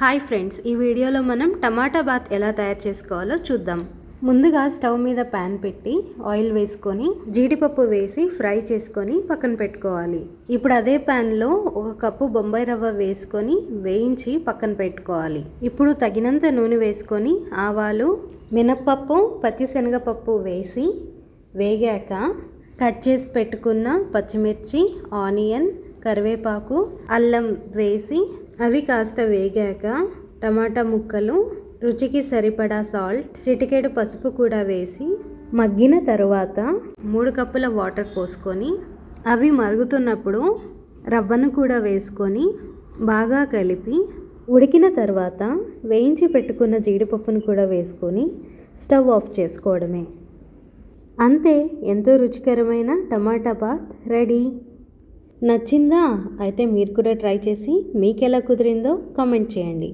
Hi friends, ఈ వీడియోలో మనం టమాటా బాత్ ఎలా తయారు చేసుకోవాలో చూద్దాం. ముందుగా స్టవ్ మీద ప్యాన్ పెట్టి ఆయిల్ వేసుకొని జీడిపప్పు వేసి ఫ్రై చేసుకొని పక్కన పెట్టుకోవాలి. ఇప్పుడు అదే ప్యాన్లో 1 కప్పు బొంబాయి రవ్వ వేసుకొని వేయించి పక్కన పెట్టుకోవాలి. ఇప్పుడు తగినంత నూనె వేసుకొని ఆవాలు, మినప్పప్పు, పచ్చిశనగపప్పు వేసి వేగాక కట్ చేసి పెట్టుకున్న పచ్చిమిర్చి, ఆనియన్, కరివేపాకు, అల్లం వేసి అవి కాస్త వేగాక టమాటా ముక్కలు, రుచికి సరిపడా సాల్ట్, చిటికెడు పసుపు కూడా వేసి మగ్గిన తరువాత 3 కప్పుల వాటర్ పోసుకొని అవి మరుగుతున్నప్పుడు రవ్వను కూడా వేసుకొని బాగా కలిపి ఉడికిన తర్వాత వేయించి పెట్టుకున్న జీడిపప్పును కూడా వేసుకొని స్టవ్ ఆఫ్ చేసుకోవడమే. అంతే, ఎంతో రుచికరమైన టమాటా బాత్ రెడీ. నచ్చిందా? అయితే మీరు కూడా ట్రై చేసి మీకు ఎలా కుదిరిందో కామెంట్ చేయండి.